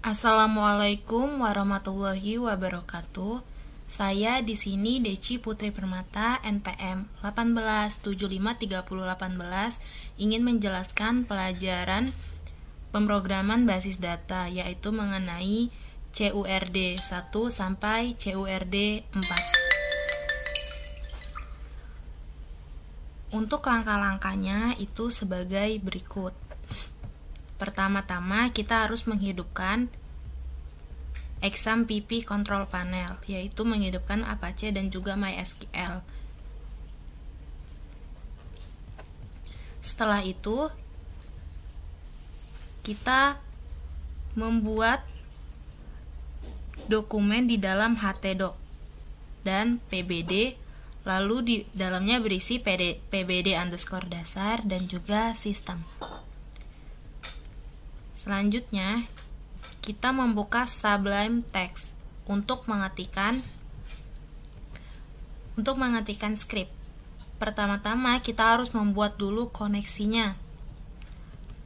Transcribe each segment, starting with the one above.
Assalamualaikum warahmatullahi wabarakatuh. Saya di sini Deci Putri Permata, NPM 18753018, ingin menjelaskan pelajaran pemrograman basis data, yaitu mengenai CURD 1 sampai CURD 4. Untuk langkah-langkahnya itu sebagai berikut. Pertama-tama kita harus menghidupkan XAMPP Control Panel, yaitu menghidupkan Apache dan juga MySQL. Setelah itu kita membuat dokumen di dalam htdoc dan pbd, lalu di dalamnya berisi pbd_dasar dan juga sistem. Selanjutnya, kita membuka Sublime Text untuk mengetikkan script. Pertama-tama kita harus membuat dulu koneksinya.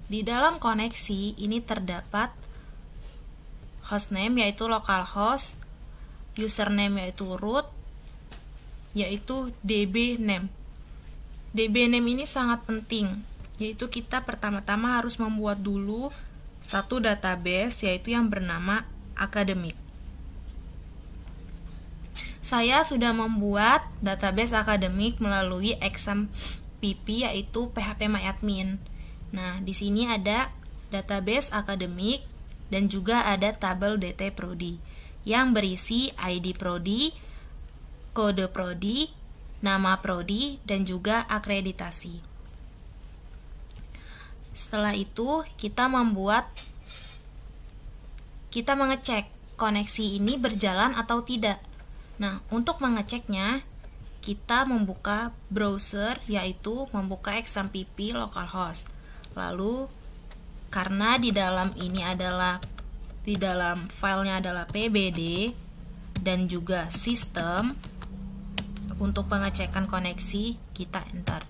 Di dalam koneksi ini terdapat hostname yaitu localhost, username yaitu root, yaitu dbname. Dbname ini sangat penting, yaitu kita pertama-tama harus membuat dulu satu database, yaitu yang bernama akademik. Saya sudah membuat database akademik melalui XAMPP, yaitu phpMyAdmin. Nah, di sini ada database akademik dan juga ada tabel DT Prodi yang berisi ID Prodi, kode Prodi, nama Prodi, dan juga akreditasi. Setelah itu kita mengecek koneksi ini berjalan atau tidak. Nah, untuk mengeceknya kita membuka browser, yaitu membuka XAMPP localhost. Lalu karena di dalam filenya adalah pbd dan juga sistem, untuk pengecekan koneksi kita enter.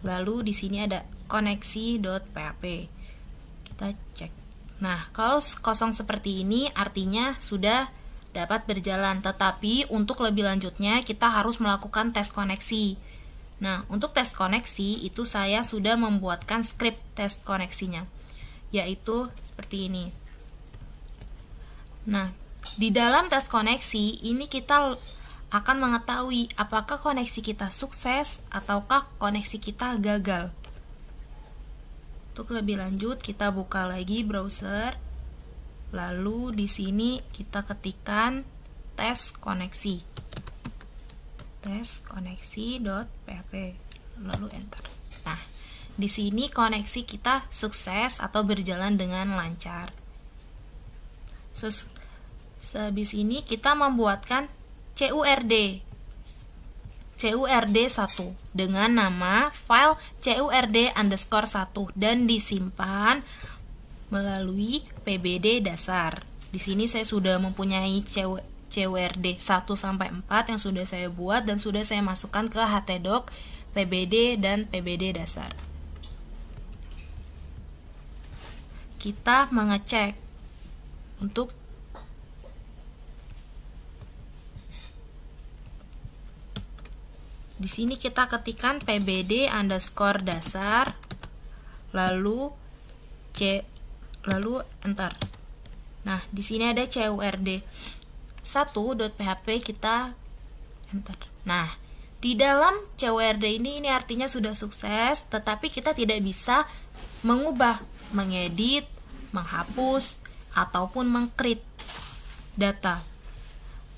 Lalu di sini ada koneksi.php. Kita cek. Nah, kalau kosong seperti ini artinya sudah dapat berjalan, tetapi untuk lebih lanjutnya kita harus melakukan tes koneksi. Nah, untuk tes koneksi itu saya sudah membuatkan script tes koneksinya, yaitu seperti ini. Nah, di dalam tes koneksi ini kita akan mengetahui apakah koneksi kita sukses ataukah koneksi kita gagal. Untuk lebih lanjut kita buka lagi browser. Lalu di sini kita ketikkan tes koneksi. Teskoneksi.php. Lalu enter. Nah, di sini koneksi kita sukses atau berjalan dengan lancar. Sehabis ini kita membuatkan CURD 1 dengan nama file CURD_1 dan disimpan melalui pbd dasar. Di sini saya sudah mempunyai CURD 1 sampai 4 yang sudah saya buat dan sudah saya masukkan ke htdoc, pbd dan pbd dasar. Kita mengecek untuk di sini kita ketikkan pbd_dasar lalu enter. Nah, di sini ada CURD 1.php, kita enter. Nah, di dalam CURD ini artinya sudah sukses, tetapi kita tidak bisa mengubah, mengedit, menghapus ataupun meng-create data.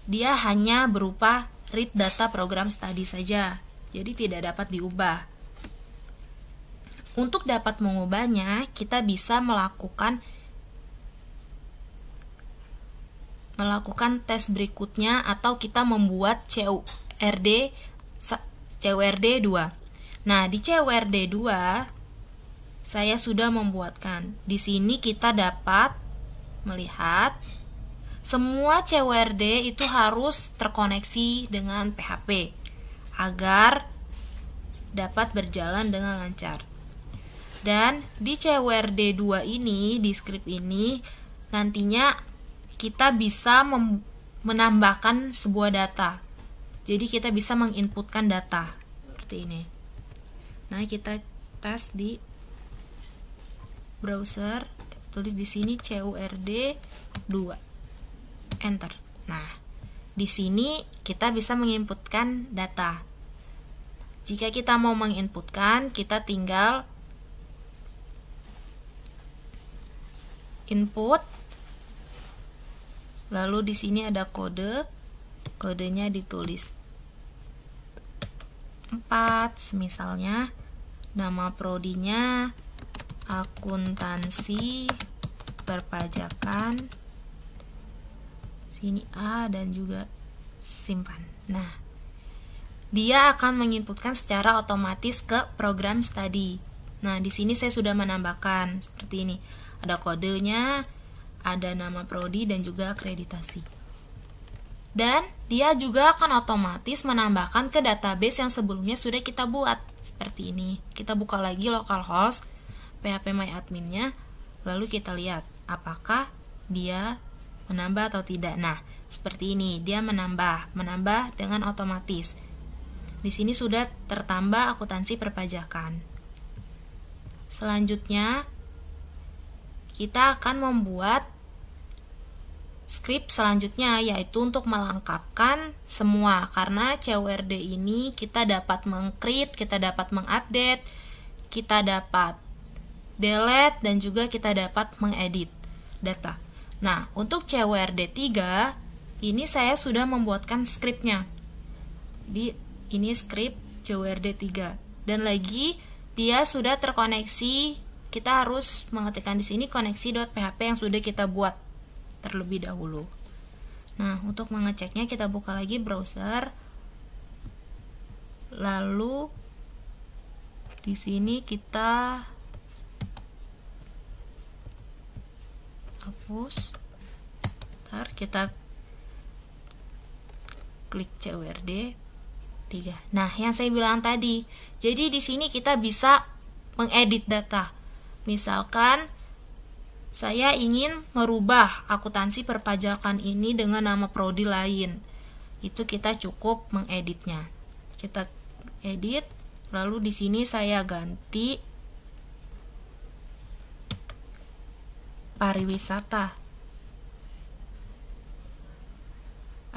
Dia hanya berupa read data program study saja, jadi tidak dapat diubah. Untuk dapat mengubahnya, kita bisa melakukan tes berikutnya atau kita membuat CURD 2. Nah, di CURD 2 saya sudah membuatkan. Di sini kita dapat melihat semua CURD itu harus terkoneksi dengan PHP agar dapat berjalan dengan lancar. Dan di CURD 2 ini, di script ini, nantinya kita bisa menambahkan sebuah data. Jadi kita bisa menginputkan data seperti ini. Nah, kita tes di browser, tulis di sini CURD 2. Enter. Nah, di sini kita bisa menginputkan data. Jika kita mau menginputkan, kita tinggal input. Lalu di sini ada kode. Kodenya ditulis 4 misalnya. Nama prodinya akuntansi perpajakan. Sini A dan juga simpan. Nah, dia akan menginputkan secara otomatis ke program study. Nah, di sini saya sudah menambahkan seperti ini. Ada kodenya, ada nama prodi dan juga akreditasi. Dan dia juga akan otomatis menambahkan ke database yang sebelumnya sudah kita buat. Seperti ini. Kita buka lagi localhost phpMyAdmin-nya, lalu kita lihat apakah dia menambah atau tidak. Nah, seperti ini, dia menambah dengan otomatis. Di sini sudah tertambah akuntansi perpajakan. Selanjutnya, kita akan membuat script selanjutnya, yaitu untuk melengkapkan semua. Karena CURD ini kita dapat meng-create, kita dapat mengupdate, kita dapat delete, dan juga kita dapat mengedit data. Nah, untuk CURD 3 ini saya sudah membuatkan scriptnya. Jadi ini script CURD 3. Dan lagi dia sudah terkoneksi. Kita harus mengetikkan di sini koneksi.php yang sudah kita buat terlebih dahulu. Nah, untuk mengeceknya kita buka lagi browser. Lalu di sini kita hapus. Ntar kita klik CURD 3. Nah, yang saya bilang tadi, jadi di sini kita bisa mengedit data. Misalkan saya ingin merubah akuntansi perpajakan ini dengan nama prodi lain. Itu kita cukup mengeditnya. Kita edit, lalu di sini saya ganti pariwisata.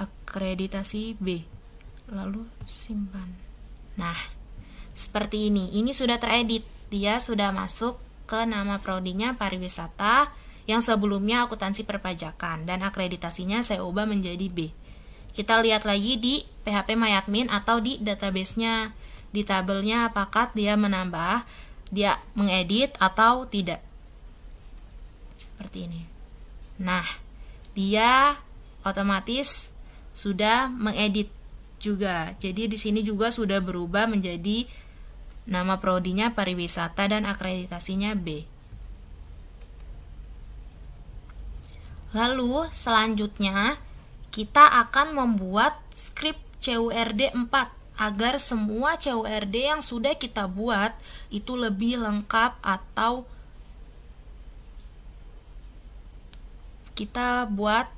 Akreditasi B. Lalu simpan. Nah, seperti ini. Ini sudah teredit. Dia sudah masuk ke nama prodinya pariwisata yang sebelumnya akuntansi perpajakan, dan akreditasinya saya ubah menjadi B. Kita lihat lagi di phpMyAdmin atau di database-nya, di tabelnya apakah dia menambah, dia mengedit atau tidak. Seperti ini. Nah, dia otomatis sudah mengedit juga. Jadi di sini juga sudah berubah menjadi nama prodinya pariwisata dan akreditasinya B. Lalu selanjutnya kita akan membuat script CURD 4 agar semua CURD yang sudah kita buat itu lebih lengkap, atau kita buat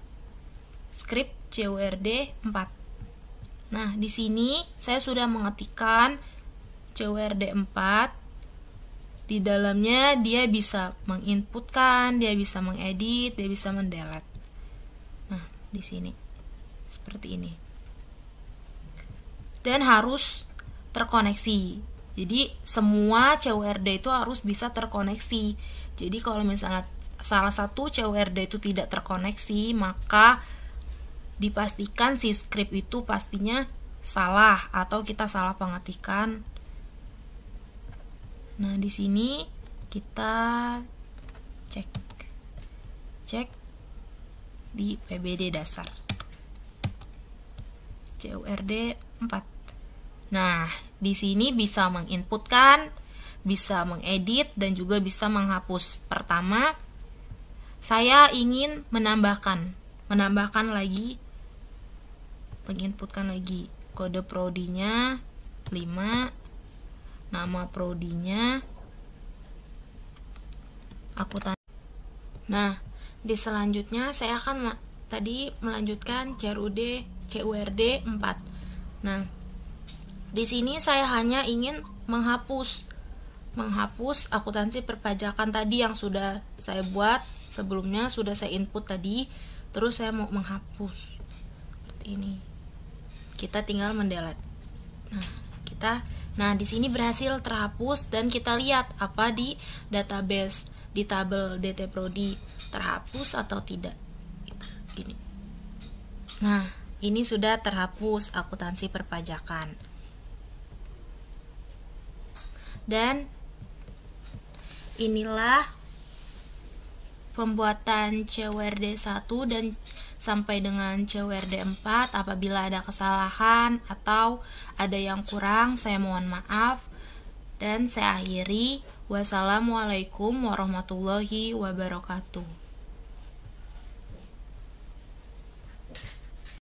script CURD 4. Nah, di sini saya sudah mengetikkan CURD 4. Di dalamnya dia bisa menginputkan, dia bisa mengedit, dia bisa mendelete. Nah, di sini seperti ini. Dan harus terkoneksi. Jadi semua CURD itu harus bisa terkoneksi. Jadi kalau misalnya salah satu CURD itu tidak terkoneksi, maka dipastikan si script itu pastinya salah atau kita salah pengetikan. Nah, di sini kita cek di PBD dasar CURD 4. Nah, di sini bisa menginputkan, bisa mengedit, dan juga bisa menghapus. Pertama, saya ingin menambahkan lagi, menginputkan lagi kode prodinya 5, nama prodinya akuntansi. Nah, Di selanjutnya saya akan tadi melanjutkan CRUD 4. Nah, di sini saya hanya ingin menghapus akuntansi perpajakan tadi yang sudah saya buat sebelumnya, sudah saya input tadi, terus saya mau menghapus seperti ini. Kita tinggal mendelete. Nah, di sini berhasil terhapus dan kita lihat apa di database, di tabel DT Prodi terhapus atau tidak. Gini. Nah, ini sudah terhapus akuntansi perpajakan. Dan inilah pembuatan CWRD 1 dan sampai dengan CWRD 4. Apabila ada kesalahan atau ada yang kurang, saya mohon maaf. Dan saya akhiri. Wassalamualaikum warahmatullahi wabarakatuh.